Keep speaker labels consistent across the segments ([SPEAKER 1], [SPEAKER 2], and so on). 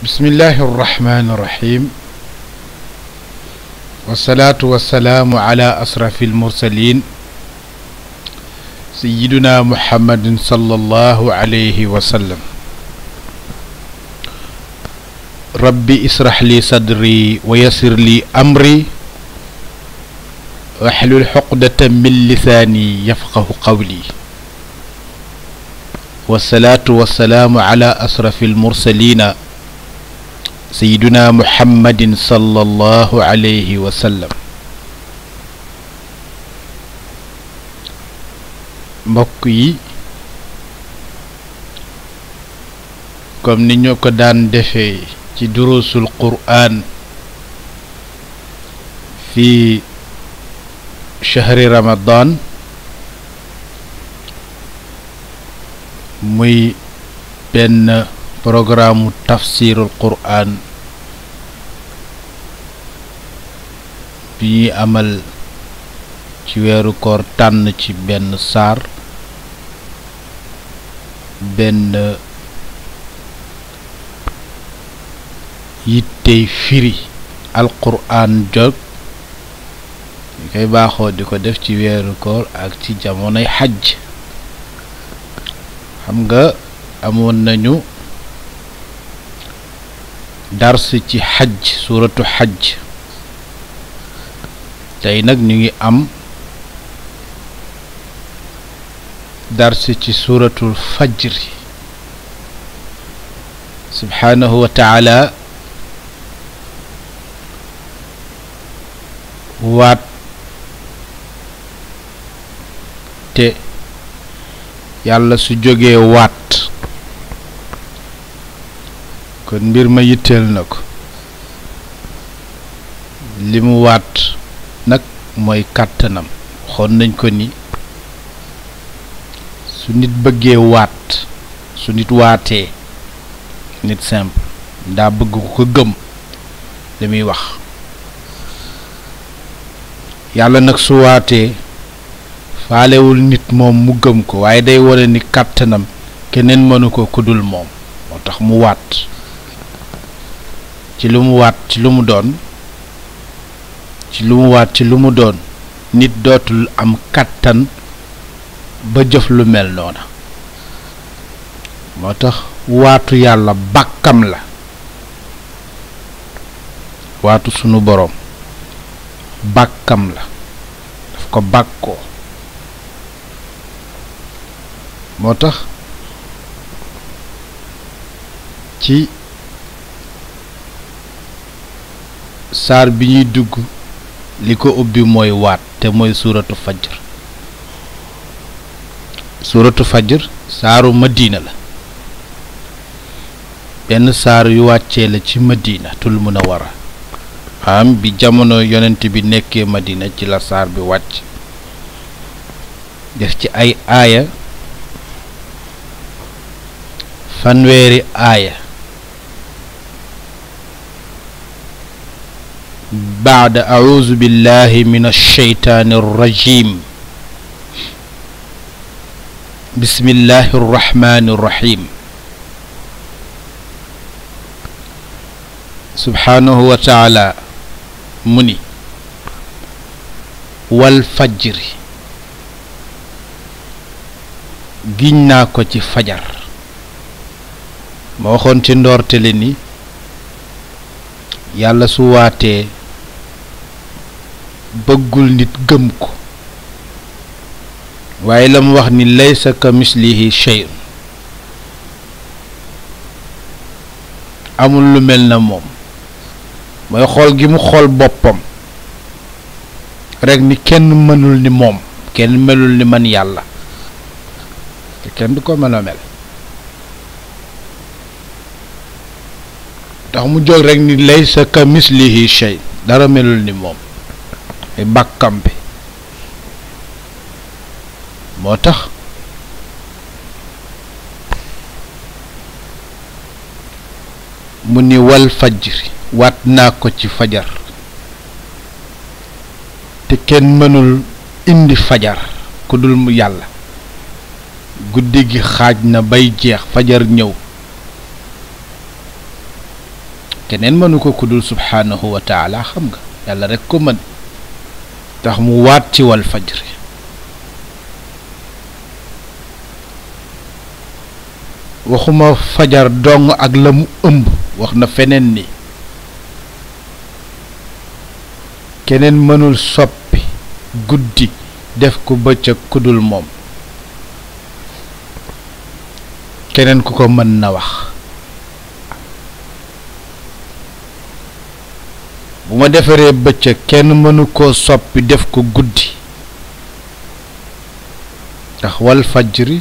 [SPEAKER 1] bismillahi irrahmani irrahim wasalaatu wasalaamu ala asrafi almursalin sayiduna muhammadin sallallahu alayhi wa sallam rabbi israh li sadri wa yassir li amri wahlul uqdatan min lisaani yafqahu qawli wasalaatu wasalaamu ala asrafi almursalina sayiduna muhammadin sallallahu alayhi wa sallam mbokk yi comme ni ñu ko daan defee ci durusul qur'an fi shahri ramadan muy benn programme tafsirul qur'an bi ñuy amal ci weeru koor tànn ci benn saar benn yittey firi alqur'an jog ñu koy baaxoo di ko def ci weeru koor ak ci jamonoy xajj xam nga amoon nañu dars ci xajj suuratu xajj tey nag ñu ngi am dars ci suuratul fajri subhaanahu wa taala waat te yàlla su jógee waat kon mbir ma yitteel na ko li mu waat nag mooy kàttanam xoon nañ ko ni su nit bëggee waat su nit waatee nit simple daa bëgg ko gëm li muy wax yàlla nag su waatee faalewul nit moom mu gëm ko waaye day wone ni kàttanam keneen mënu ko kudul moom moo tax mu waat ci lu mu waat ci lu mu doon ci lu mu waat ci lu mu doon nit dootul am kàttan ba jëf lu mel noona moo tax waatu yàlla bàkkam la waatu sunu boroom bàkkam la daf ko bàkkoo moo tax ci saar bi ñuy dugg li ko ubbi mooy waat te mooy suuratu fajr saaru madina la benn saar yu wàccee la ci madinatul munawwara am bi jamono yonent bi nekkee madina ci la saar bi wàcc def ci ay aaya fanweeri aaya بعد أعوذ بالله من الشيطان الرجيم بسم الله الرحمن الرحيم سبحانه وتعالى مني والفجر giñna ko ci fajar ma waxoon ci ndoortele ni yàlla su waatee bëggul nit gëm ko waaye la mu wax ni laysa ka mislihi shay'un amul lu mel na moom mooy xool gi mu xool boppam rekk ni kenn mënul ni moom kenn melul ni man yàlla te kenn du ko mën a mel tax mu jóg rekk ni laysa ka mislihi shay dara melul ni moom ay bàkkam bi moo tax mu ni wal fajri waat naa ko ci fajar te kenn mënul indi fajar ku dul mu yàlla guddi gi xaaj na bay jeex fajar ñëw keneen mënu ko kudul subhanahu wa taala xam nga yàlla rek ko mën tax mu waat ci wal fajri waxuma fajar dong ak la mu ëmb wax na feneen ni keneen mënul soppi guddi def ko bëccëg kudul moom keneen ku ko mën na wax bu ma defaree bëccëg kenn mënu koo soppi def ko guddi ndax wal fajri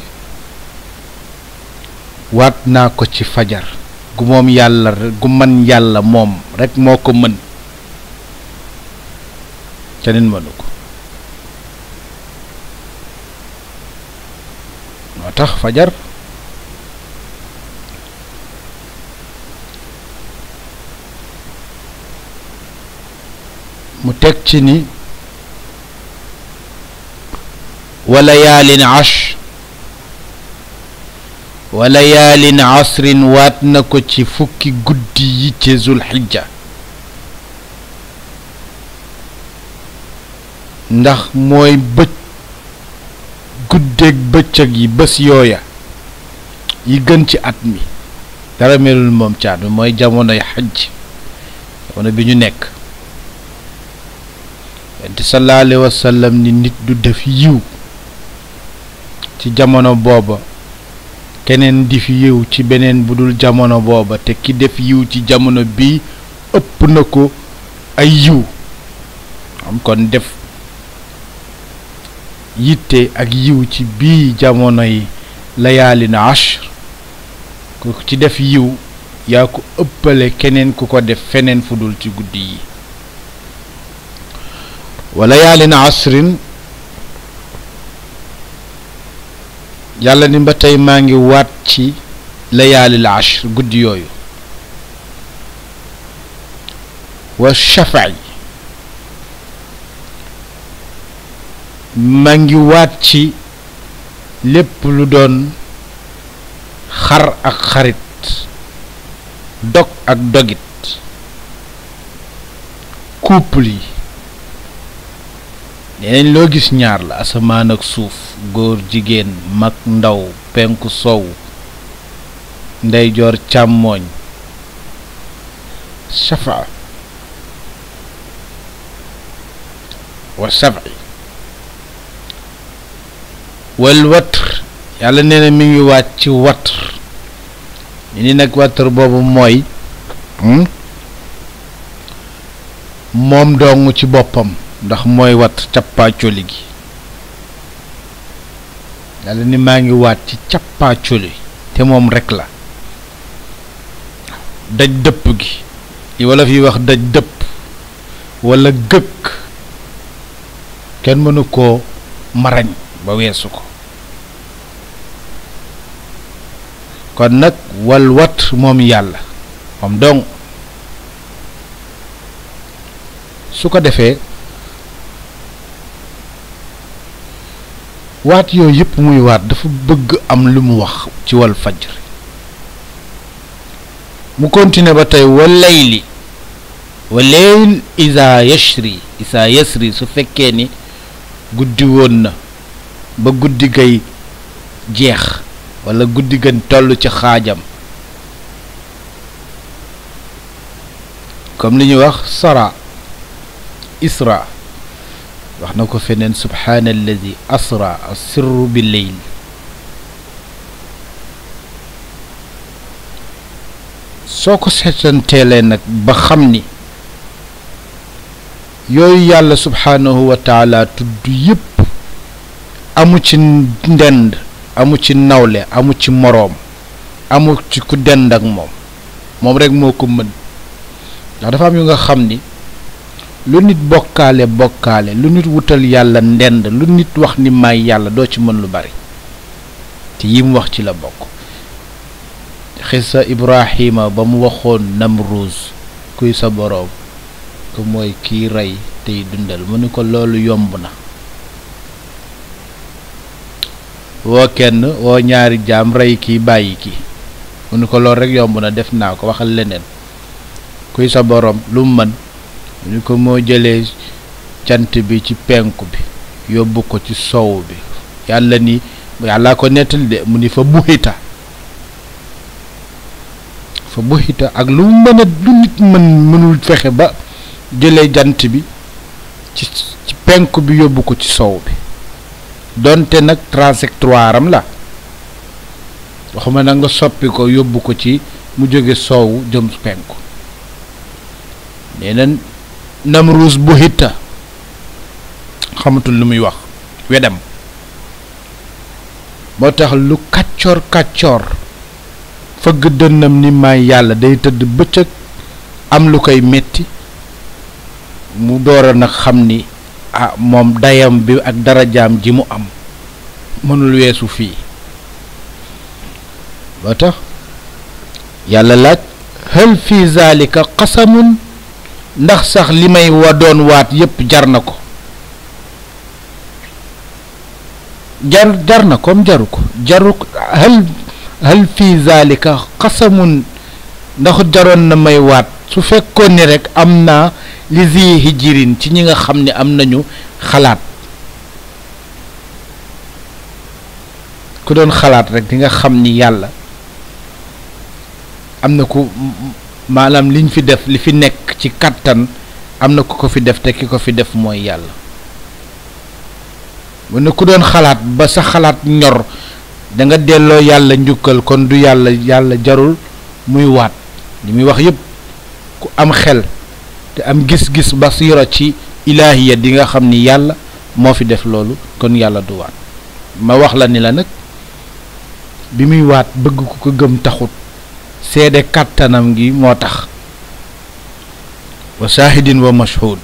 [SPEAKER 1] waat naa ko ci fajar gu moom yàlla gu man yàlla moom rekk moo ko mën keneen mënu ko moo tax fajar mu teg ci ni walayaalin asrin waat na ko ci fukki guddi yi ci zulhijja ndax mooy guddeeg bëccëg yi bés yooya yi gën ci at mi dara melul moom caat mi mooy jamonoy xajj jamono bi ñu nekk yonent sallallahu alayhi wa sallam ni nit du def yiw ci jamono booba keneen di fi yiw ci beneen bu dul jamono booba te ki def yiw ci jamono bi ëpp na ko ay yiw am kon def yitte ak yiw ci bii jamono yi layaalin ashr ku ci def yiw yaa ko ëppale keneen ku ko def feneen fu dul ci guddi yi wa layaalin asrin yàlla ni ba tey maa ngi waat ci layaalil ashr guddi yooyu wa shafa'i maa ngi waat ci lépp lu doon xar ak xarit dog ak dogit couple yi neneen loo gis ñaar la asamaan ak suuf góor jigéen mag ndaw penku sow ndeyjoor càmmooñ shafa wa sab'i wal watr yàlla nee na mi ngi waat ci watr ni nag watr boobu mooy moom dong ci boppam ndax mooy wat càppaacoli gi yàlla ni maa ngi waat ci càppaacoli te moom rekk la daj dëpp gi li wala fi wax daj dëpp wala gëkk kenn mënu koo marañ ba weesu ko kon nag wal wat moom yàlla moom dong su ko defee waat yooyu yëpp muy waat dafa bëgg am lu mu wax ci wal fajr mu continuer ba tey wa layli wa layl isa yasri su fekkee ni guddi woon na ba guddi gay jeex wala guddi gën toll ci xaajam comme li ñuy wax isra wax na ko feneen subhaana alladi asra asirru bi leyl soo ko seetanteelee nag ba xam ni yooyu yàlla subhaanahu wa taala tudd yépp amu ci ndend amu ci nawle amu ci moroom amu ci ku dend ak moom rek moo ko mën ndax dafa am yu nga xam ni lu nit bokkaale lu nit wutal yàlla ndend lu nit wax ni may yàlla doo ci mën lu bari te yi mu wax ci la bokk xisa Ibrahima ba mu waxoon Namruuz kuy sa boroom ko mooy kii rey tey dundal mu ni ko loolu yomb na woo kenn woo ñaari jaam rey kii bàyyi kii mu ni ko loolu rek yomb na def naa ko waxal leneen kuy sa borom lu mën ñu ko moo jëlee jant bi ci penku bi yóbbu ko ci sow bi yàlla ni yàlla ko nettali de mu ni fa buxita ak lu mën a lu nit mënul fexe ba jëlee jant bi ci penku bi yóbbu ko ci sow bi donte nag trajectoire am la waxuma na nga soppi ko yóbbu ko ci mu jóge soowu jëm penku nee na Namruus buxita xamatul lu muy wax wedam moo tax lu kàccoor fëgg dënnam ni may yàlla day tëdd bëccëg am lu koy metti mu door a nag xam ni moom dayam bi ak darajaam ji mu am mënul weesu fii moo tax yàlla laaj hal fi zalika qasamun ndax sax li may doon waat yépp jar na ko jar na kom jaru ko hal fi zalika qasamun ndax jaroon na may waat su fekkoon ni rek am naa li zi hijirin ci ñi nga xam ne am nañu xalaat ku doon xalaat rek di nga xam ni yàlla am na ku maanaam liñ fi def li fi nekk ci kàttan am na ku ko fi def te ki ko fi def mooy yàlla mu ne ku doon xalaat ba sa xalaat ñor da nga delloo yàlla njukkal kon du yàlla jarul muy waat li muy wax yépp ku am xel te am gis-gis basira ci ilaahiya di nga xam ni yàlla moo fi def loolu kon yàlla du waat ma wax la ni la nag bi muy waat bëgg ku ko gëm taxut seede kàttanam gi moo tax wa saahidin wa mashhud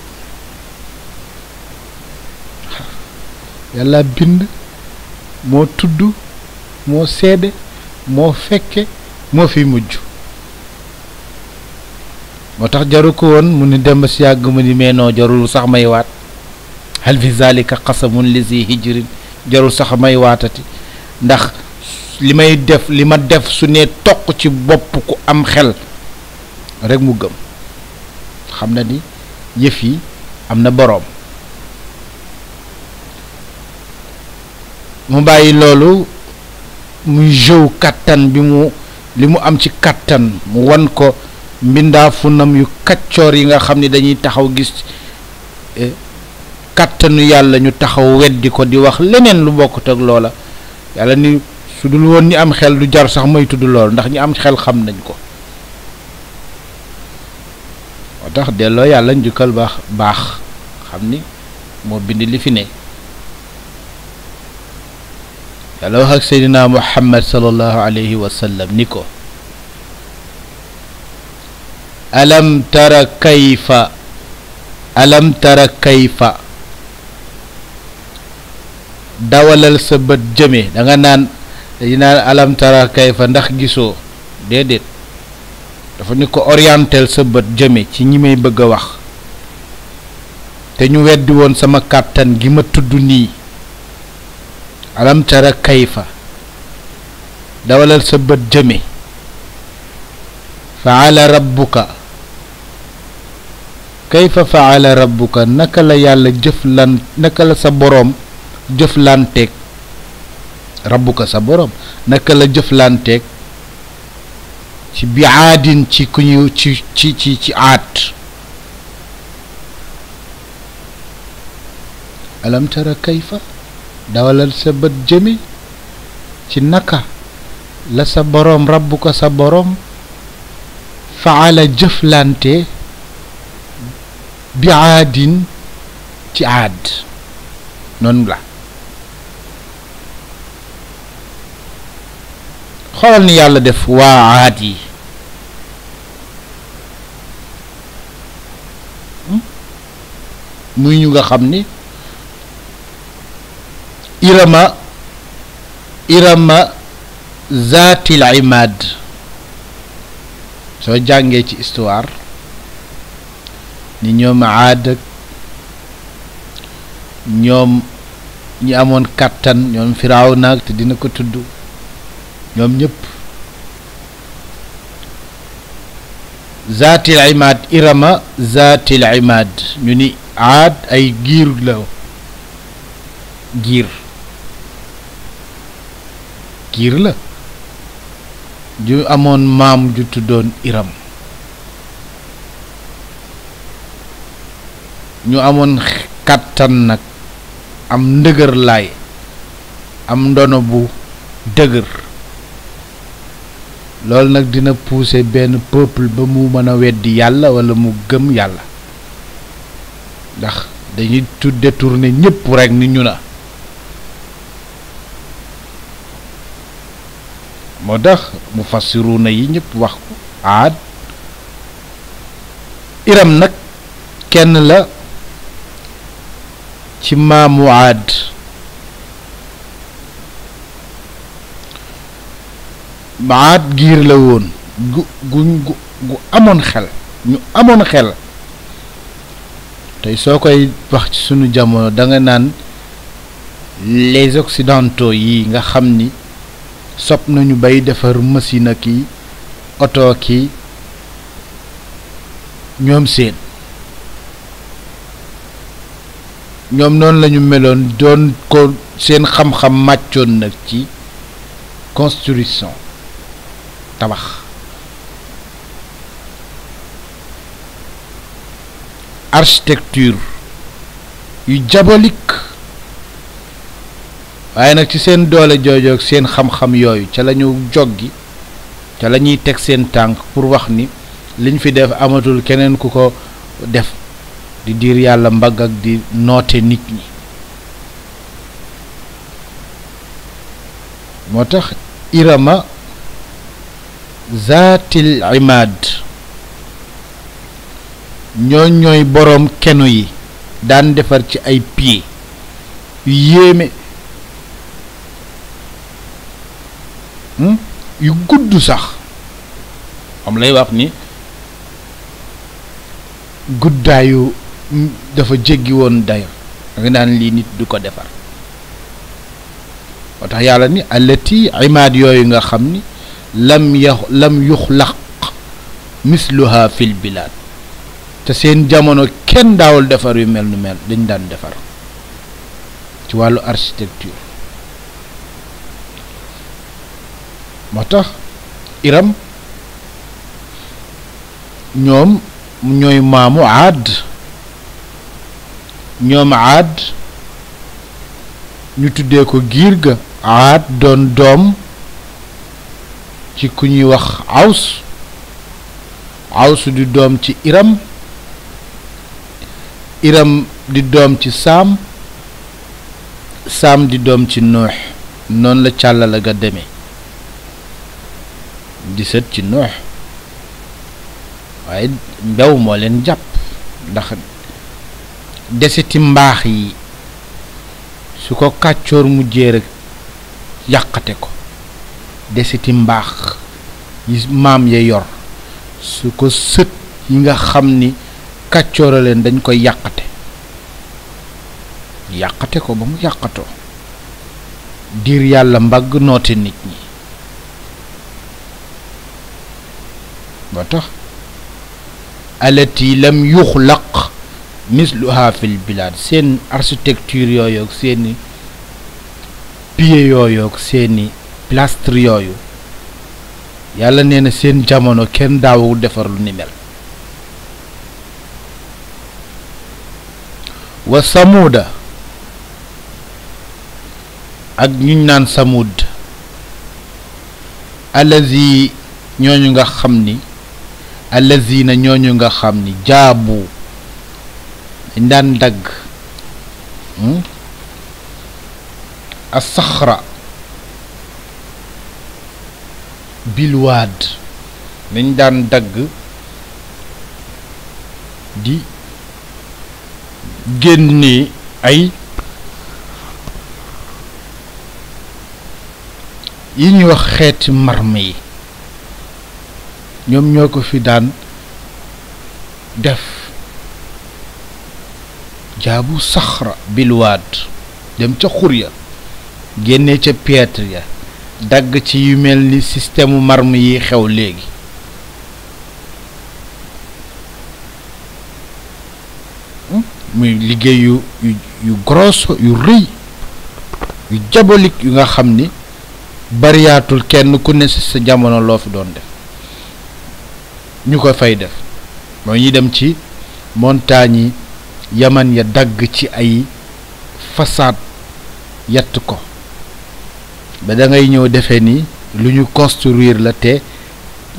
[SPEAKER 1] yàlla bind moo tudd moo seede moo fekke moo fi mujj moo tax jaru ko woon mu ni dem si yàgg mu ni meenoo jarul sax may waat hal fi zalika qasamun li zi hijrin jarul sax may waatati ndax li ma def su ne toq ci bopp ku am xel rek mu gëm xam na ni yëf yi am na boroom mu bàyyi loolu muy jëw kàttan bi li mu am ci kàttan mu wan ko mbindaafunam yu kaccoor yi nga xam ni dañuy taxaw gis kàttanu yàlla ñu taxaw weddi ko di wax leneen lu bokkut ak loola yàlla ni su dul woon ñi am xel du jar sax may tudd loolu ndax ñi am xel xam nañ ko moo tax delloo yàlla njukkal baax xam ni moo bind li fi ne yàlla wax ak seydina muhammad sallallahu alayhi wa sallam ni ko alam tara kayfa dawalal sa bët jëme da nga naan dañu naan alam tara kayfa ndax gisoo déedéet dafa ni ko orientel sa bët jëme ci ñi may bëgg a wax te ñu weddi woon sama kàttan gi ma tudd nii alam tara kayfa dawalal sa bët jëme faala rabbuka kayfa faala rabbuka naka la yàlla naka la sa boroom jëflanteeg rabbuka sa boroom naka la jëflanteeg ci bi aadin ci ku ñu ci aat alam tara kayfa dawalal sa bët jëme ci naka la sa boroom rabbuka sa boroom faala jëflante bi aadin ci aad noonu la xoolal ni yàlla def waa aad yi muy ñu nga xam ni irama zaatil imaad soo jàngee ci histoire ni ñoom aad ak ñoom ñi amoon kàttan ñoom Firawna te dina ko tudd ñoom ñëpp zaatil imaad irama zaatil imaad ñu ni aad ay giir la giir la ju amoon maam ju tuddoon iram ñu amoon kàttan nag am ndëgër laay am ndono bu dëgër loolu nag dina pousser benn peuple ba mu mën a weddi yàlla walla mu gëm yàlla ndax dañuy détourner ñépp rekk ni ñu na moo tax mufassiruna yi ñëpp wax ko aad iram nag kenn la ci maamu aad aad giir la woon gu amoon xel ñu amoon xel tey soo koy wax ci sunu jamono da nga naan les occidentaux yi nga xam ni sopp nañu bay defar machine ki oto ki ñoom seen ñoom noonu lañu meloon doon ko seen xam-xam màccoon nag ci construction tabax architecture yu diabolique waaye nag ci seen doole joojoog seen xam-xam yooyu ca la ñu joggi ca la ñuy teg seen tànk pour wax ni liñ fi def amatul keneen ku ko def di diir yàlla mbagg ak di noote nit ñi moo tax irama zaatil imaad ñooy boroom kenu yi daan defar ci ay pieds yu yéeme yu gudd sax am lay wax ni guddaayu dafa jéggi woon dayo da nga naan lii nit du ko defar moo tax yàlla ni allati imaad yooyu nga xam ni lam yuxlaq misluha fil bilaad te seen jamono kenn daawul defar yu mel nu mel dañ daan defar ci wàllu architecture moo tax iram ñoom ñooy maamu aad ñoom aad ñu tuddee ko giir ga aad doon doom ci ku ñuy wax aws di doom ci iram di doom ci saam di doom ci nuux noonu la càllala ga demee di sët ci nuux waaye mbew moo leen jàpp ndax desiti mbaax yi su ko kàccoor mujjee rek yàqate ko desiti mbaax yi maam ya yor su ko sët yi nga xam ni kàccoora leen dañ koy yàqate ko ba mu yàqatoo diir yàlla mbagg noote nit ñi ba tax alati lam yuxlaq misluha fil bilad seen architecture yooyu ak seeni pieds yooyu ak seeni pilastre yooyu yàlla nee na seen jamono kenn daawul defar lu ni mel wa samuuda ak ñu naan samud allazi ñooñu nga xam ni allazina ñooñu nga xam ni jaabu dañ daan dagg as-saxra bilwaad dañ daan dagg di génne ay yi ñuy wax xeeti marme yi ñoom ñoo ko fi daan def jaabu saxra bilwaad dem ca xur ya génne ca piètre ya dagg ci yu mel ni système marme yi xew léegi muy liggéey yu grosso yu rëy yu diabolique yu nga xam ni bariyaatul kenn ku ne ci sa jamono loo fi doon def ñu ko fay def mooy ñi dem ci montagne yi Yaman ya dagg ci ay façade yatt ko ba da ngay ñëw defee ni lu ñu construire la te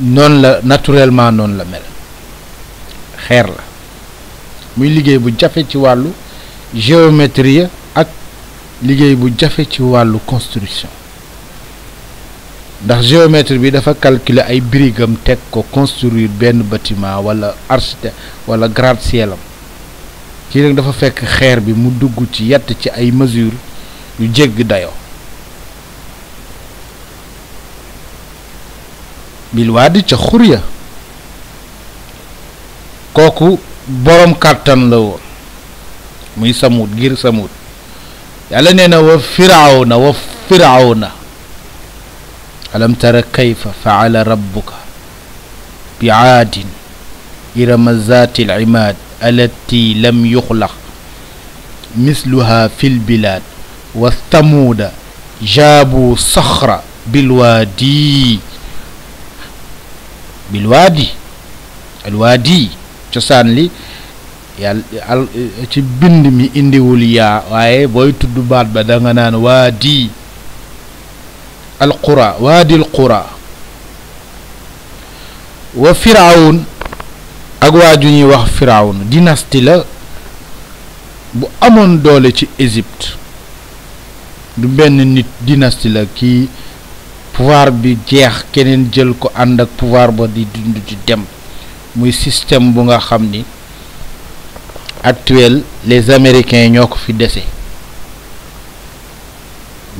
[SPEAKER 1] noonu la naturellement noonu la mel xeer la muy liggéey bu jafe ci wàllu géométrie ak liggéey bu jafe ci wàllu construction ndax géométrie bi dafa calculer ay brigam teg ko construire benn bâtiment wala architecte wala gratte-ciel am kii nag dafa fekk xeer bi mu dugg ci yett ci ay mesures yu jégg dayoo bilwaadi ca xurya kooku boroom kàttan la woon muy Samud ngir Samud yàlla nee na wa firawna alam tara kayfa faala rabbuka bi aadin irama zaati al-imaad allati lam yuxlaq misluha fi lbilaad wa thamuuda jaabu saxra bilwaadi alwaadi cosaan li yàlla ci bind mi indiwul yaa waaye booy tudd baat ba da nga naan waadi alqura waadi alqura wa firawun ak waaju ñuy wax firawun dynastie la bu amoon doole ci Égypte du benn nit dynastie la kii pouvoir bi jeex keneen jël ko ànd ak pouvoir ba di dund di dem muy système bu nga xam ni actuel les Américains ñoo ko fi dese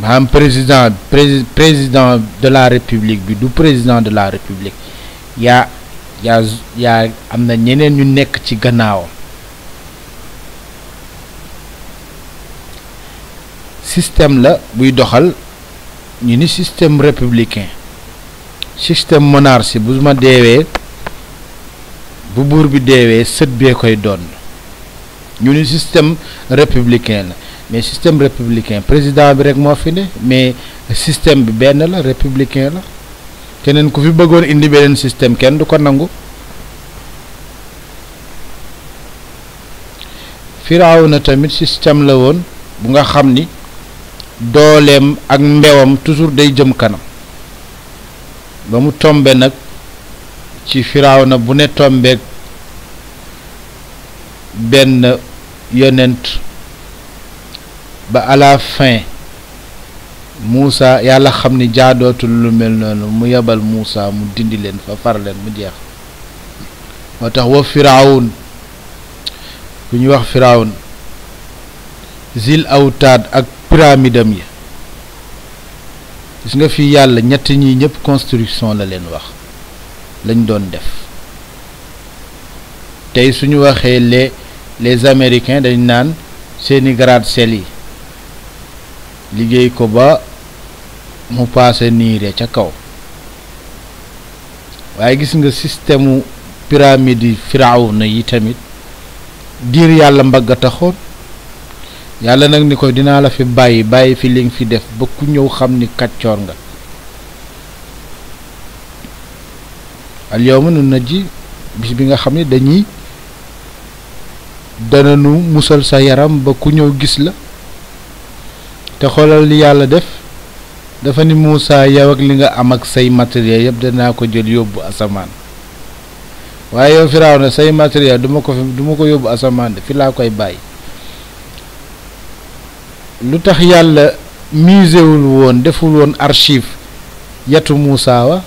[SPEAKER 1] maanaam président de la République bi du président de la République yaa am na ñeneen ñu nekk ci gannaawam système la buy doxal ñu ni système républicain système monarchie bu ma deewee bu buur bi deewee sët bee koy doon ñu ni système républicain la mais système républicain président bi rek moo fi ne mais système bi benn la républicain la keneen ku fi bëggoon indi beneen système kenn du ko nangu Firawna tamit système la woon bu nga xam ni dooleem ak mbewam toujours day jëm kanam ba mu tombe nag ci Firawna bu ne tombeek benn yonent ba à la fin Muusa yàlla xam ni jaadootul lu mel noonu mu yebal Muusa mu dindi leen fa far leen mu jeex moo tax wa Firawun ku ñuy wax Firawun zil awtaad ak pyramidam yi gis nga fii yàlla ñett ñi ñëpp construction la leen wax lañ doon def tey suñu waxee les Américains dañ naan seeni gratte-ciel yi liggéey ko ba mu paase niire ca kaw waaye gis nga système pyramide yi Firawna yi tamit diir yàlla mbagg a taxoon yàlla nag ni ko dinaa la fi bàyyi fi li nga fi def ba ku ñëw xam ni kàccoor nga al yawma nunajji bis bi nga xam ne dananu musal sa yaram ba ku ñëw gis la te xoolal li yàlla def dafa ni Muusa yow ak li nga am ak say matériel yëpp danaa ko jël yóbbu asamaan waaye yow Firawna say matériel duma ko yóbbu asamaan de fi laa koy bàyyi lu tax yàlla musewul woon deful woon archive yatu Muusa wa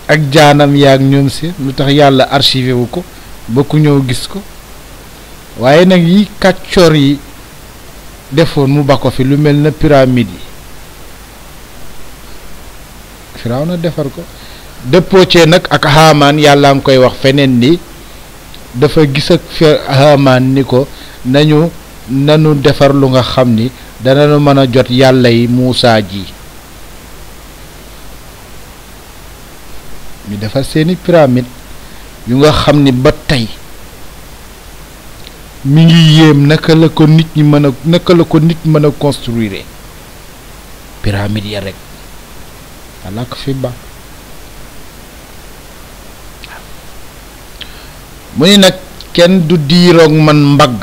[SPEAKER 1] ak jaanam yaag ñoom si lu tax yàlla archivé wu ko ba ku ñëw gis ko waaye nag yi kàccoor yi defoon mu ba ko fi lu mel na pyramide yi Firawna defar ko dëppoo cee nag ak Haamaan yàlla ngi koy wax feneen ni dafa gis ak Haamaan ni ko nanu defar lu nga xam ni danañu mën a jot yàlla yi Muusa ji ñu defar seeni pyramide yu nga xam ni ba tey mi ngi yéem naka la ko nit mën a construire pyramide ya rek Yàlla ko fi ba mu ni nag kenn du diiroog man mbagg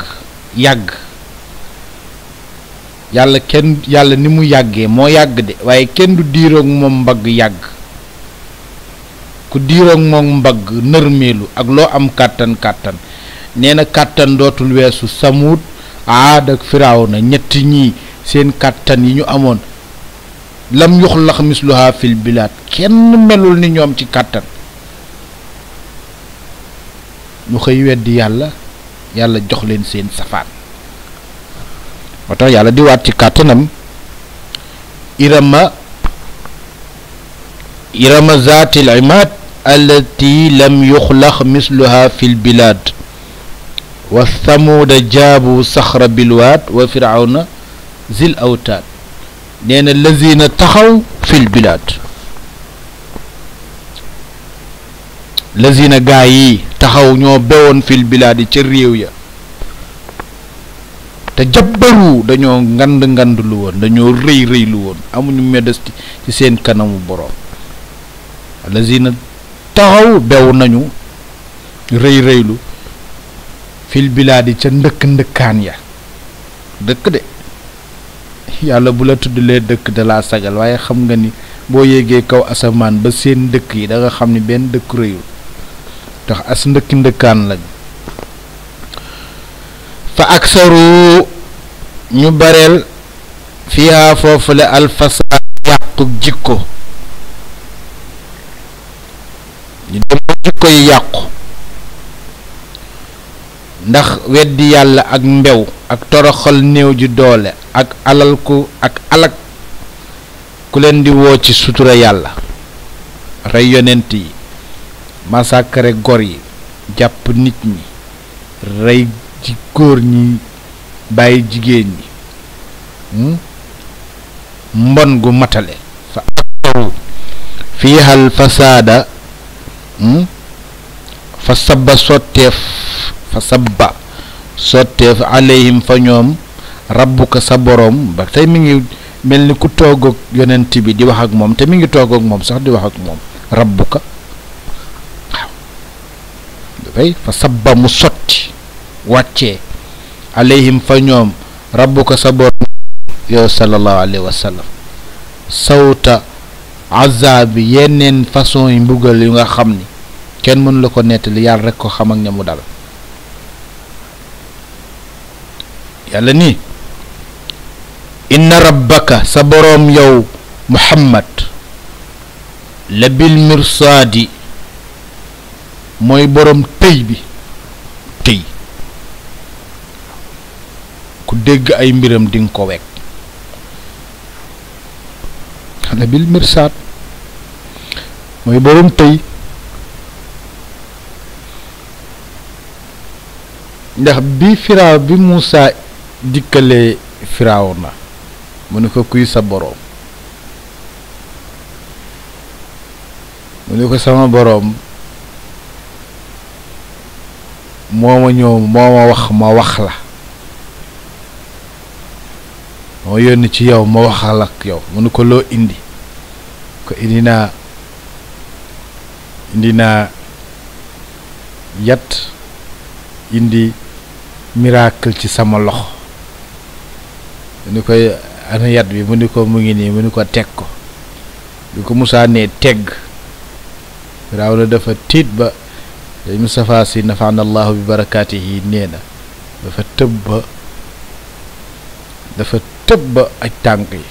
[SPEAKER 1] yàgg yàlla ni mu yàggee moo yàgg de waaye kenn du diiroog moom mbagg yàgg ku diiroog moom mbagg nërmeelu ak loo am kàttan nee na kàttan dootul weesu Samuud Aad ak Firawna ñetti ñii seen kàttan yi ñu amoon lam yuxlax misluha fil bilaad kenn melul ni ñoom ci kàttan ñu xëy weddi yàlla jox leen seen safaan moo tax yàlla di waat ci kàttanam irama zaatil imaad allati lam yuxlax misluha fil bilaad wa thamuuda jaabu saxra bilwaad wa firawna zil awtaad nee na lazina taxaw fil bilaad lazina gaa yi taxaw ñoo bewoon fil bilaad yi ca réew ya te jabbaru dañoo ngand lu woon dañoo rëy lu woon amuñu modestie ci seen kanamu boroom lazina taxaw bew nañu rëylu fil bilaadi ca ndëkkaan ya dëkk de yàlla bu la tuddalee dëkk da laa sagal waaye xam nga ni boo yéegee kaw asamaan ba seen dëkk yi da nga xam ni benn dëkk rëyul tax as ndëkkaan lañ fa aksaru ñu bareel fiha foofu la alfasaad yàqu jikko ñu dem jikko yi yàqu ndax weddi yàlla ak mbew ak toroxal néew ji doole ak alal ku leen di woo ci sutura yàlla rey yonent yi massacre gor yi jàpp nit ñi rey ci góor ñi bàyyi jigéen ñi mbon gu matale fa aktaru fiiha al fasaada fa sabba sotteef alayhim fa ñoom rabbuka sa boroom ba tey mi ngi mel ni ku toog ak yonent bi di wax ak moom te mi ngi toog ak moom sax di wax ak moom rabbuka waaw dafay fa sabba mu sotti wàccee alayhim fa ñoom rabbuka sa boroom yow sallallahu alayhi wa sallam sawta azaabi yeneen façon yi mbugal yu nga xam ni kenn mënu la ko nettali yàlla rek ko xam ak ña mu dal yàlla ni inna rabbaka sa boroom yow muhammad la bil mirsaadi mooy boroom tëy bi tëy ku dégg ay mbiram dinga ko wekk la bil mirsaad mooy boroom tëy ndax bi Muusaa dikkalee Firawna mu ne ko kuy sa boroom mu ne ko sama boroom moo ma ñëw moo ma wax la moo yónni ci yow ma waxal ak yow mu ne ko loo indi ko indi naa yat indi miracle ci sama loxo mu ni koy ana yat bi mu ni ko mu ngi nii mu ni ko teg ko bi ko Musaa nee tegg Firawna dafa tiit ba dañ Mustafaa si nafaana allahu bi barakaatihi nee na dafa tëb ba aj tànk yi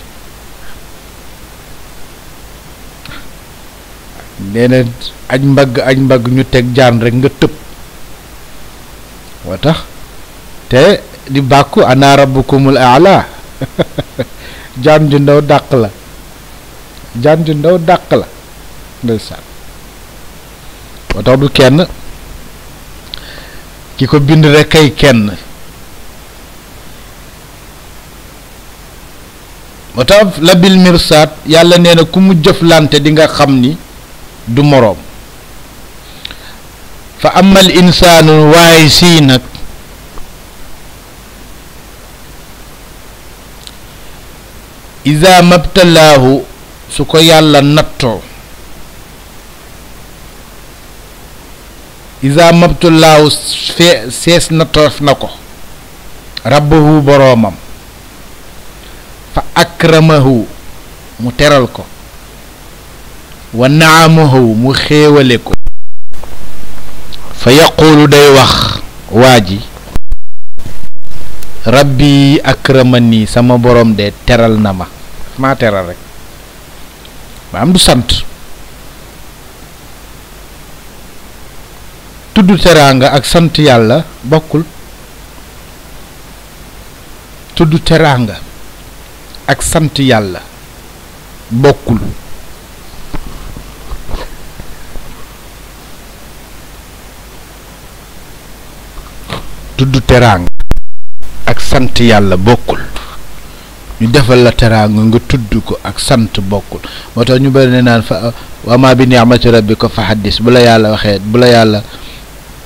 [SPEAKER 1] nee na aj mbagg ñu teg jaan rek nga tëb moo tax te di bàkku ana rabbukumul a'la jaan ju ndaw dàq la ndeysaan moo tax du kenn ki ko bind rek kay kenn moo tax la bil mirsaat yàlla nee na ku mu jëflante di nga xam ni du moroom fa amal insaanu waaye sii nag iza mabtalaahu su ko yàlla nattoo iza mabtalaahu sees nattoof na ko rabbuhu boroomam fa akramahu mu teral ko wa naamahu mu xéewale ko fa yaquulu day wax waa ji rabbi akramani sama borom de teral na ma maa teral rek ma am du sant tudd teraanga ak sant yàlla bokkul tudd teraanga ak sant yàlla bokkul tudd teraanga ak sant yàlla bokkul ñu defal la teraanga nga tudd ko ak sant bokkul moo tax ñu bari ne naan fa wa ma bi ni'mati rabbika fa haddis bu la yàlla waxee bu la yàlla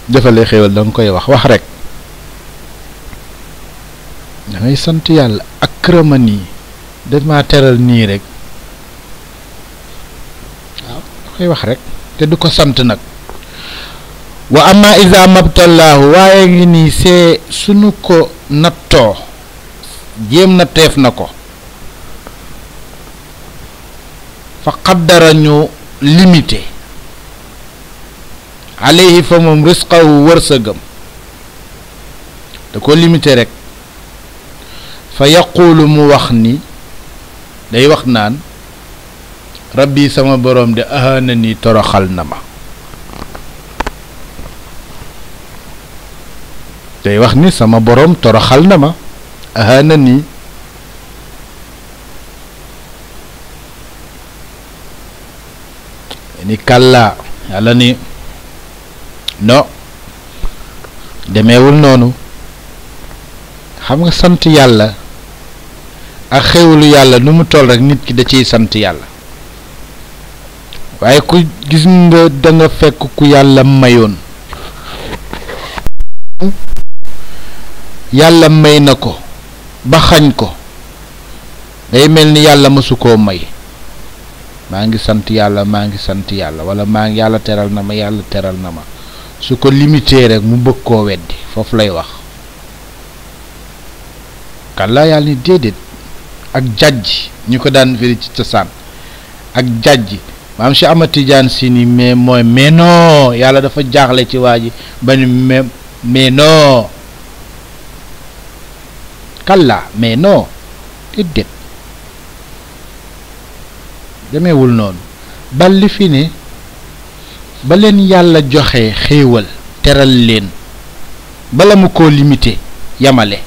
[SPEAKER 1] defalee xéewal da nga koy wax rek da ngay sant yàlla akramani daf maa teral nii rek waaw da koy wax rek te du ko sant nag wa amma iza mabtalaahu waaye ngi nii see sunu ko nattoo jéem na teef na ko fa qaddara ñu limité alayhi fa moom risqahu wërsëgam da ko limité rek fa yaquulu mu wax ni day wax naan rabbi sama boroom de ahana ni toroxal na ma day wax ni sama boroom toroxal na ma ahana ni ni kàllaa yàlla ni no demeewul noonu xam nga sant yàlla ak xéwalu yàlla nu mu toll rek nit ki da ciy sant yàlla waaye ku gis nga da nga fekk ku yàlla mayoon yàlla may na ko ba xañ ko day mel ni yàlla mësu koo may maa ngi sant yàlla maa ngi sant yàlla wala maa ngi yàlla teral na ma yàlla teral na ma su ko limité rek mu bëgg koo weddi foofu lay wax kàllaa yàlla ni déedéet ak jàjj ñu ko daan firi ci cosaan ak jàjj maam Cheikh Ahmad Tidiane Sy ni mais non yàlla dafa jaaxle ci waa ji ba ni mais non kàllaa mais non déedéet demeewul noonu bal li fi ne ba leen yàlla joxe xéewal teral leen bala mu ko limité yamale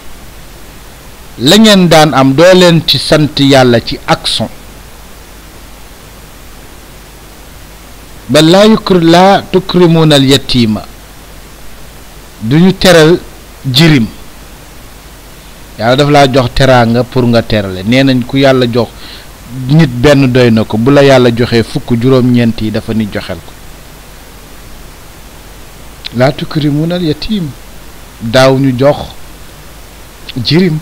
[SPEAKER 1] la ngeen daan am doo leen ci sant yàlla ci action ba laa tukrimuuna al yatiima duñu teral jirim yàlla daf laa jox teraanga pour nga terale nee nañ ku yàlla jox nit benn doy na ko bu la yàlla joxee fukk juróom-ñeent yi dafa ni joxel ko laa tukrimuuna al yatiim daaw ñu jox jirim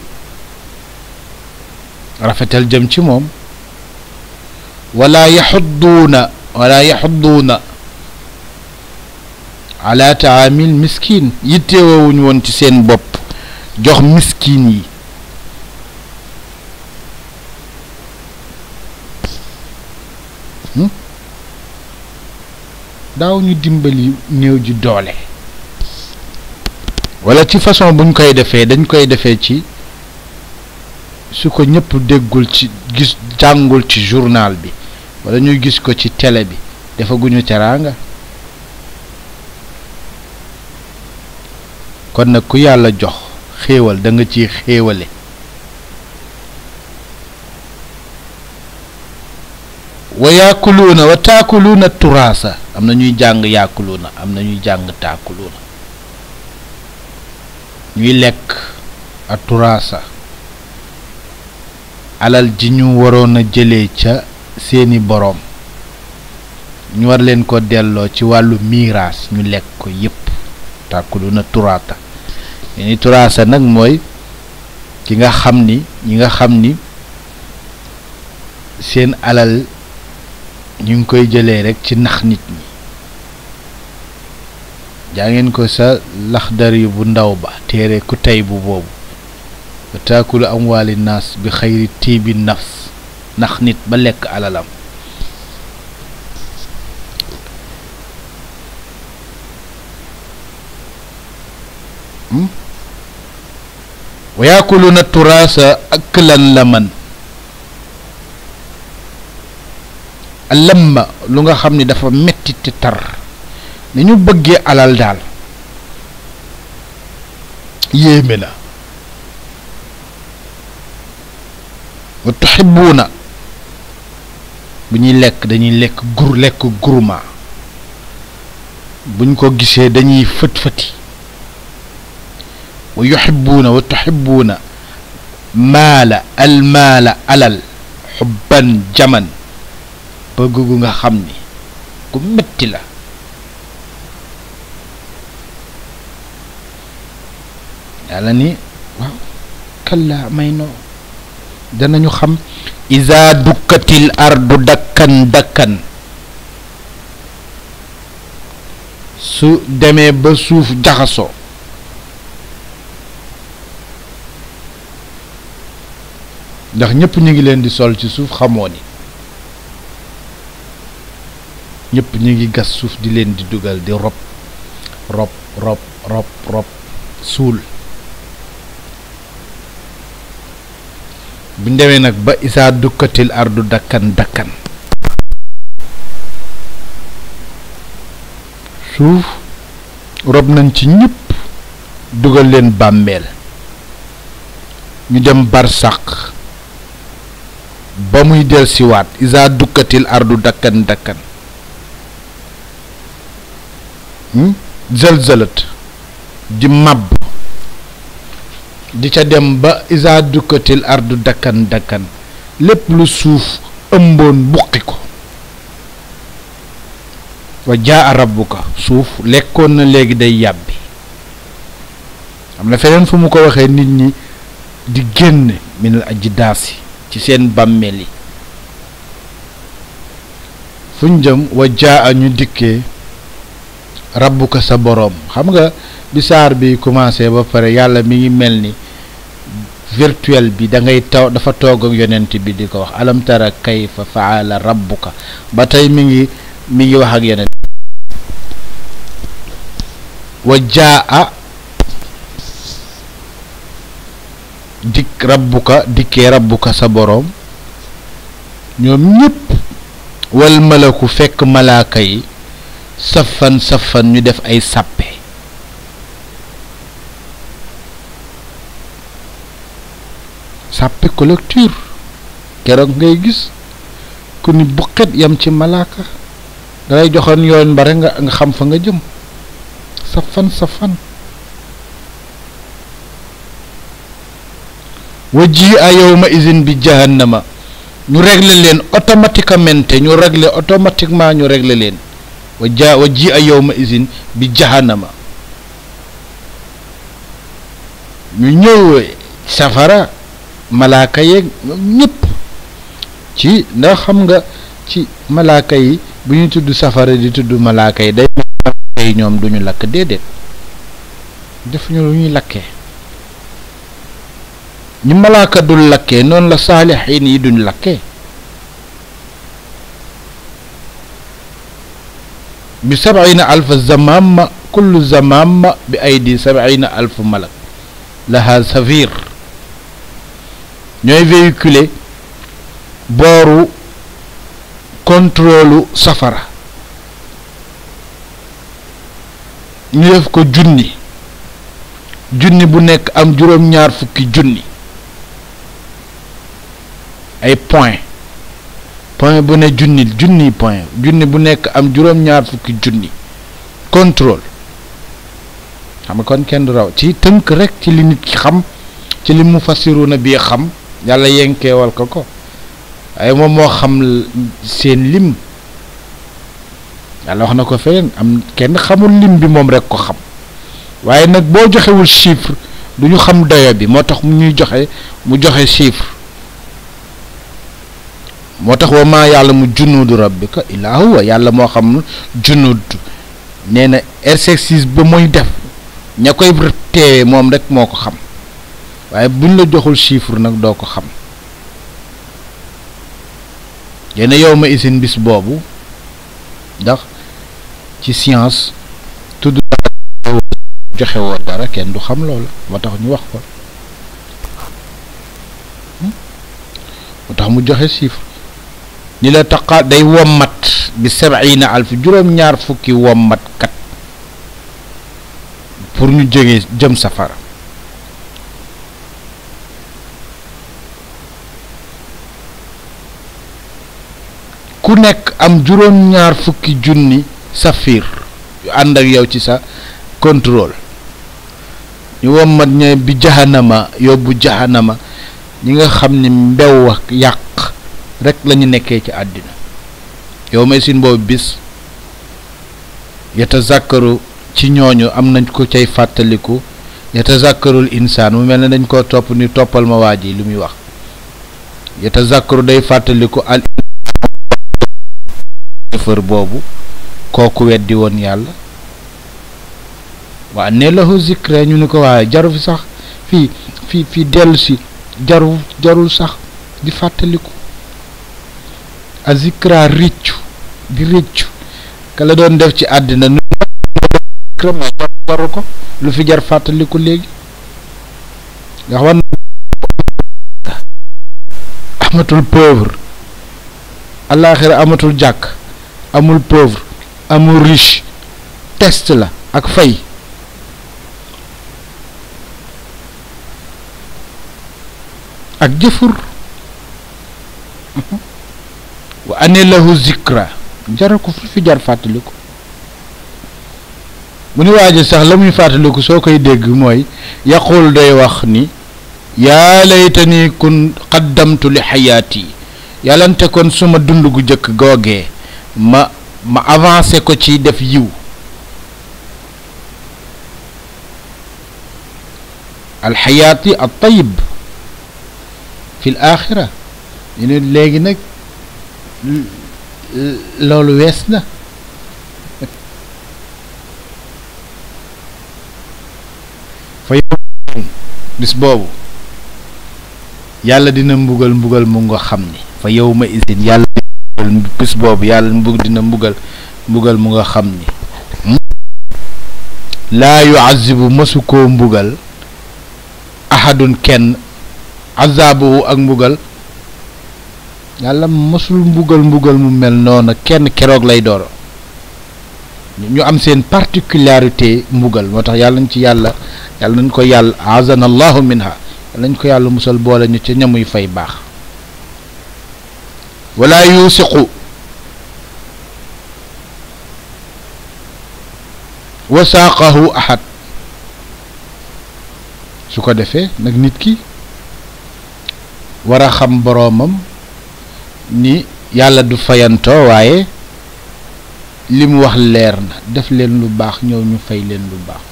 [SPEAKER 1] rafetal jëm ci moom wala yaxudduuna ala taamil miskin yittewoowuñ woon ci seen bopp jox miskin yi daaw ñu dimbali néew ji doole wala ci façon buñ koy defee dañ koy defee ci su ko ñëpp déggul ci gis jàngul ci journal bi wala ñuy gis ko ci télé bi defaguñu teraanga kon nag ku yàlla jox xéewal da nga ciy xéewale wa yaakuluuna wa taakuluuna turaasa am na ñuy jàng yaakuluuna am na ñuy jàng taakuluuna ñuy lekk a turaasa alal ji ñu waroon a jëlee ca seeni boroom ñu war leen ko delloo ci wàllu miiraas ñu lekk ko yépp taakuluuna turaata ni turaasa nag mooy ki nga xam ni ñi nga xam ni seen alal ñu ngi koy jëlee rek ci nax nit ñi. jaa ngeen ko sa laxdari bu ndaw ba téere ku tey bu boobu wa taakulu amwaali naas bi xayri tiibi nafs nax nit ba lekk alalam. wa yaakuluna turaasa aklan laman lamma lu nga xam ni dafa metti te tar ni ñu bëggee alal daal yéeme na. wa tuhibbuuna bu ñuy lekk dañuy lekk gourmand buñ ko gisee dañuy fët-fëti. wa yuhibbuuna wa tuhibbuuna maala almaala alal xubban jaman bëgg gu nga xam ni ku metti la. yàlla ni waaw kalla may noo danañu xam iza dukkatil ardu dakkan dakkan su demee ba suuf jaxasoo ndax ñëpp ñu ngi leen di sol ci suuf xamoo ni ñëpp ñu ngi gas suuf di leen di dugal di rob suul. bu demee nag ba isaa dukkatil ardu dakkan dakkan suuf rob nañ ci ñëpp dugal leen bàmmeel ñu dem barsàq ba muy del siwaat isaa dukkatil ardu dakkan dakkan zalzalat di màbb di ca dem ba isa dukkatil ardu dakkan dakkan lépp lu suuf ëmboon buqi ko. wa jaa rabbuka suuf lekkoon na léegi day yàbbi. am na feneen fu mu ko waxee nit ñi di génn minal ajdaasi ci seen bàmmeel yi. fuñ jëm wa jaa ñu dikkee rabbuka sa boroom. xam nga bi saar bi commencé ba pare yàlla mi ngi mel ni virtuel bi da ngay dafa toog ak yonent bi di ko wax alam tara kayfa faala rabbuka ba tey mi ngi wax ak yonent. wa jaa dikkee rabbuka sa boroom ñoom ñépp wal malaku fekk malaaka yi safan ñu def ay sàppe. sàppe collecture keroog ngay gis ku ni buqet yam ci malaaka dalay joxoon yoon bare nga xam fa nga jëm. safan wa ji a yawma izin bi jahannama ñu régler leen automatiquement ñu régler leen wa ji a yawma izin bi jahannama ñu ñëw safara malaaka yeeg ñëpp ci ndax xam nga ci malaaka yi bu ñu tudd safara di tudd malaaka yi day malaaka yi ñoom duñu lakk déedéet defuñu lu ñuy lakkee. ñu malaaka dul lakkee noonu la saalixiin yi duñ lakkee. bi 70,000 zamama kullu zamama bi aydi 70,000 malak laha safir ñooy véhiculer booru contrôlu safara ñu def ko junni bu nekk am juróom-ñaar fukki junni ay point bu ne junni point junni bu nekk am juróom-ñaar fukki junni contrôle xam nga kon kenn du raw ci tënk rek ci li nit ki xam ci li mu fassiruna bi xam yàlla yenkeewal ko waaye moom moo xam seen lim yàlla wax na ko feneen am kenn xamul lim bi moom rek ko xam waaye nag boo joxewul chiffre du ñu xam dayo bi moo tax mu joxe chiffre moo tax wa maa ya'lamu junuudu rabbika illaa huwa yàlla moo xam junuud nee na exercice ba muy def ña koy teewee moom rek moo ko xam waaye buñ la joxul chiffre nag doo ko xam yéena yow ma isin bis boobu ndax ci science tudd joxe woon dara kenn du xam loola moo tax ñu wax ko moo tax mu joxe chiffre ni la taqa day wommat bi 70,000 juróom-ñaar fukki wommat kat pour ñu jógee jëm safara ku nekk am juróom-ñaar fukki junni safir yu ànd ak yow ci sa contrôle ñu wommat ñe bi jahannama yóbbu jahannama ñi nga xam ni mbew ak yàq rek lañu nekkee ci àddina yow may sin boobu bis yatazakkaru ci ñooñu am nañ ko cay fàttaliku yatazakkarul insaan mu mel ne dañ koo topp ni toppal ma waa ji lu muy wax yatazakkaru day fàttaliku al fër boobu kooku weddi woon yàlla waa ne lahu zikra ñu ni ko waaye jaru fi sax fii dellu si jarul sax di fàttaliku a zikra réccu di réccu ka la doon def ci àddina nu jaru ko lu fi jar fàttaliku léegi ndax war amatul pauvre àllaaxira amatul jàkk amul pauvre amul riche test la ak fay ak jëfur wa ane lahu zikra jaral ko fi jar fàttaliku mu ni waaje sax la muy fàttaliku soo koy dégg mooy yaqul day wax ni yaa laytani kun qaddamtu li xayaati yàllante kon suma dund gu jëkk googee ma avancé ko ci def yiw alxayaati at tayib fi l axira ñu ne léegi nag loolu wees na fa yow bis boobu yàlla dina mbugal mu nga xam ni fa yow ma isin yàlla bis boobu yàlla dina mbugal mu nga xam ni laa yuazibu mësu koo mbugal ahadun kenn azaabuhu ak mbugal yàlla mësul mbugal mu mel noonu kenn keroog lay dooro ñu am seen particularité mbugal moo tax yàlla nañ ko yàlla azana allahu minha yàlla nañ ko yàlla musal boole ñu ca ñamuy fay baax wala yusiqu wasaaqahu ahad su ko defee nag nit ki war a xam boroomam ni yàlla du fayantoo waaye li mu wax leer na def leen lu baax ñëw ñu fay leen lu baax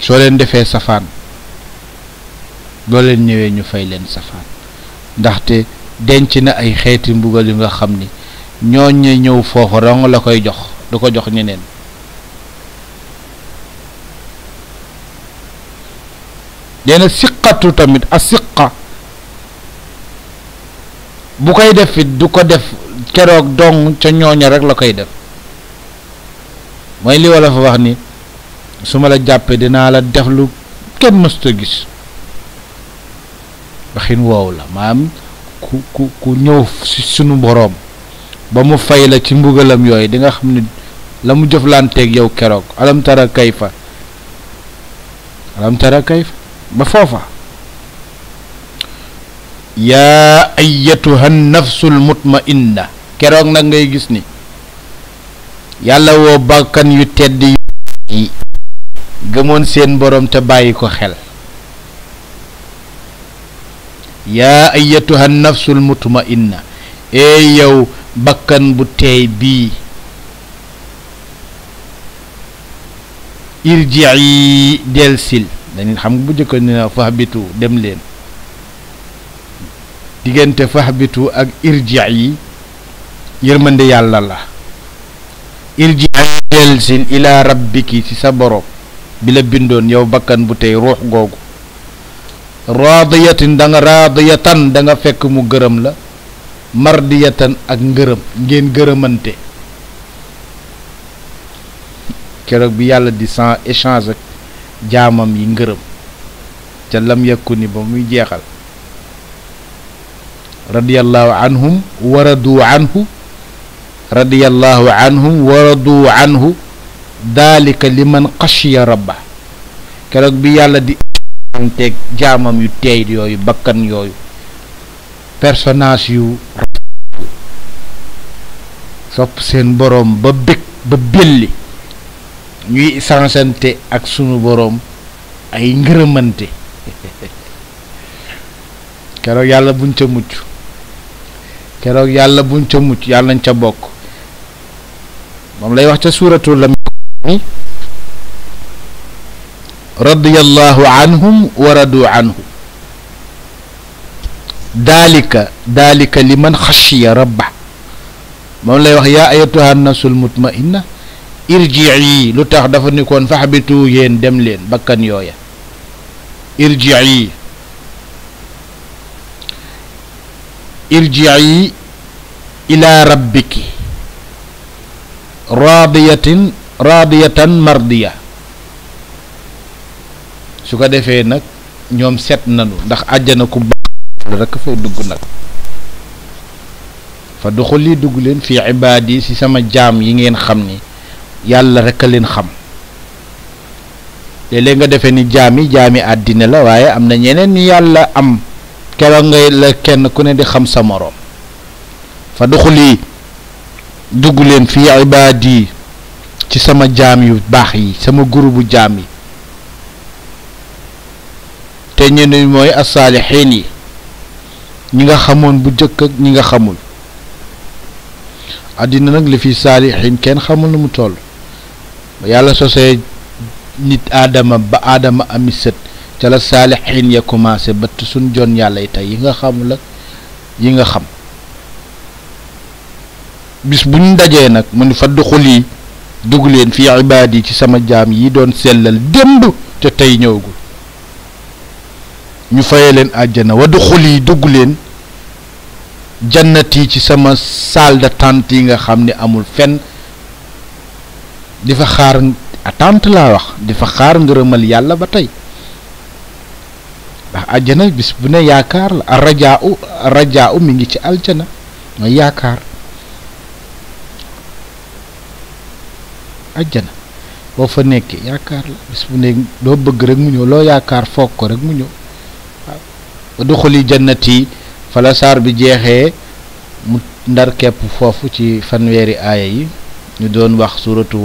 [SPEAKER 1] soo leen defee safaan boo leen ñëwee ñu fay leen safaan ndaxte denc na ay xeeti mbugal yu nga xam ni ñooñu ñëw foofu rong la koy jox du ko jox ñeneen dena siqatu tamit a siqa bu koy def it du ko def keroog dong ca ñooña rek la koy def mooy li wala fa wax ni su ma la jàppee dinaa la def lu kenn mësta gis waxin woowu la maam ku ñëw ci sunu boroom ba mu fay la ci mbugalam yooyu di nga xam ni la mu jëflanteeg yow keroog alam tara kayfa ba foofa yaa ayyatuha nafsul mutmainna keroog nag ngay gis ni yàlla woo bakkan yu tedd yi gëmoon seen boroom te bàyyi ko xel yaa ayyatuha nafsul mutmainna ee yow bakkan bu teey bii irji'i delsil dañu xam bu jëkkoon ne fa habitu dem leen diggante fahbitu ak irji'i yërmande yàlla la. irji'i delsil ila rabbiki ci sa borom bi la bindoon yow bakkan bu tey ruux googu raadiyatin da nga raadiyatan da nga fekk mu gërëm la mardiyatan ak ngërëm ngeen gërëmante. keroog bi yàlla di sans échange ak jaamam yi ngërëm ca lam yakku ni ba muy jeexal radiyallahu anhum waradu anhu radiyallahu anhum waradu anhu daalika liman xashiya rabba. keroog bi yàlla di teeg jaamam yu teey yooyu bakkan yooyu personnage yu sopp seen boroom ba bég ba belli ñuy sansante ak sunu boroom ay ngërëmante. keroog yàlla buñ ca mucc keroog yàlla buñ ca mucc yàlla nañ ca bokk. moom lay wax ca suuratul lam radiyallahu anhum wa radu anhu daalika liman xashiya rabba. moom lay wax yaa ayatuha nafsul mutmainna irji'i lu tax dafa ni koon faxbitu yéen dem leen bakkan yooya irji'i ila rabbiki raadiyatan mardiya. su ko defee nag ñoom set nanu ndax àjjana ku baax rekk fay dugg nag. fa duxuli dugg leen fii ibaadi ci sama jaam yi ngeen xam ni yàlla rekk a leen xam. léeg-léeg nga defee ni jaami àddina la waaye am na ñeneen ñi yàlla am keroog ngay la kenn ku ne di xam sa moroom. fa duxuli dugg leen fii ibaadi ci sama jaam yu baax yi sama gurubu jaam yi te ñeneen mooy as-saalihiin yi ñi nga xamoon bu jëkk ak ñi nga xamul. àddina nag li fi saalihiin kenn xamul nu mu toll ba yàlla sosee nit aadama ba aadama ami sët ca la saalihiin ya commencé ba suñ jon yàlla yi tey yi nga xamul ak yi nga xam. bis bu ñu dajee nag mu ni fa duxuli dugg leen fii ibaadi ci sama jaam yi doon sellal démb te tey ñëwagul ñu faye leen àjjana wa duxuli dugg leen jannati ci sama salle d'attente yi nga xam ne amul fenn di fa xaar attente laa wax di fa xaar ngërëmal yàlla ba tey ndax àjjana bis bu ne yaakaar la arrajaau mi ngi ci aljana mooy yaakaar. àjjana boo fa nekkee yaakaar la bis bu ne doo bëgg rek mu ñëw loo yaakaar foog ko rek mu ñëw. waaw ba duxuli jannati fa la saar bi jeexee mu ndar kepp foofu ci fanweeri aaya yi ñu doon wax suratu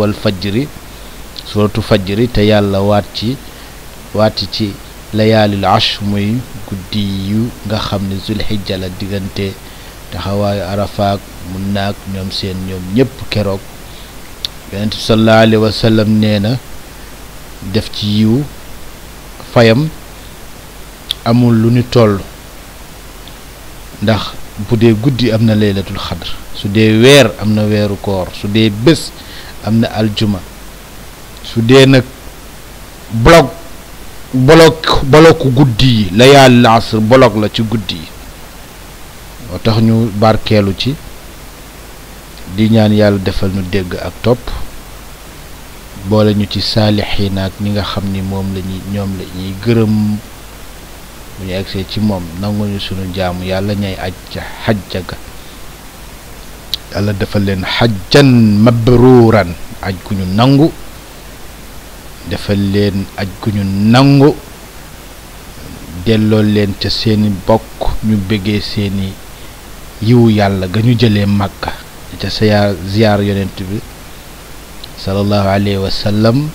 [SPEAKER 1] fajri te yàlla waat ci layaalil ashr muy guddi yu nga xam ne zulhijja la diggante taxawaayu arafaak mun naag ñoom ñëpp keroog yonent bi sallallahu alayhi wa sallam nee na def ci yiw fayam amul lu ni toll ndax bu dee guddi am na laylatul xadr su dee weer am na weeru koor su dee bés am na aljuma su dee nag boloku guddi yi layaalil asr bolok la ci guddi yi moo tax ñu barkeelu ci di ñaan yàlla defal nu dégg ak topp boole ñu ci saalixiin ak ñi nga xam ni ñoom la ñuy gërëm bu ñu egsee ci moom nanguñu sunu jaamu yàlla ñay aj ca xajja ga yàlla defal leen xajjan mabruuran aj gu ñu nangu defal leen aj gu ñu nangu delloo leen ca seeni bokk ñu bëggee seeni yiwu yàlla ga ñu jëlee Makka ca ziyaar yonent bi sallallahu alayhi wa sallam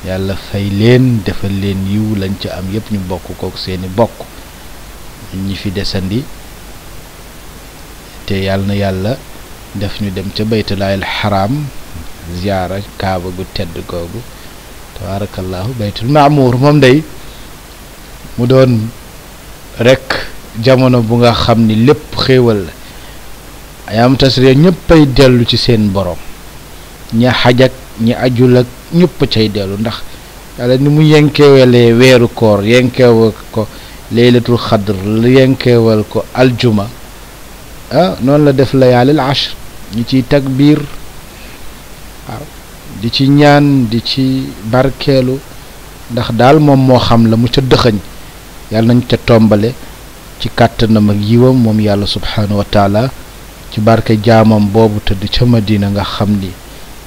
[SPEAKER 1] yàlla fay leen defal leen yiw lañ ca am yépp ñu bokk kook seeni bokk ñi fi desandi te yàlla na yàlla def ñu dem ca baytullaahil xaraam ziyaara kaaba gu tedd googu tabarakallahu baytul maamuur moom day mu doon rekk jamono bu nga xam ni lépp xéewal la ayaam tasriya ñëppay dellu ci seen borom ña xajak ñi ajul ak ñëpp cay dellu ndax yàlla ni mu yenkeewalee weeru koor yenkeewal ko laylatul xadr yenkeewal ko aljuma noonu la def layaalil ashr ñu ciy takbiir waaw di ci ñaan di ci barkeelu ndax daal moom moo xam la mu ca dëxëñ yàlla nañ ca tombale ci kàttanam ak yiwam moom yàlla subhaanahu wa taala ci barke jaamam boobu tëdd ca Madina nga xam ni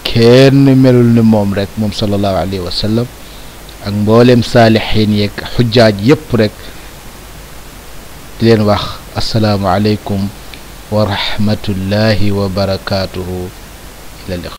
[SPEAKER 1] kenn melul ni moom rek moom sallallahu alayhi wa sallam ak mbooleem saalixiin yeeg xujjaaj yépp rek di leen wax assalaamu aleykum wa rahmatullahi wa barakaatuhu ila liqa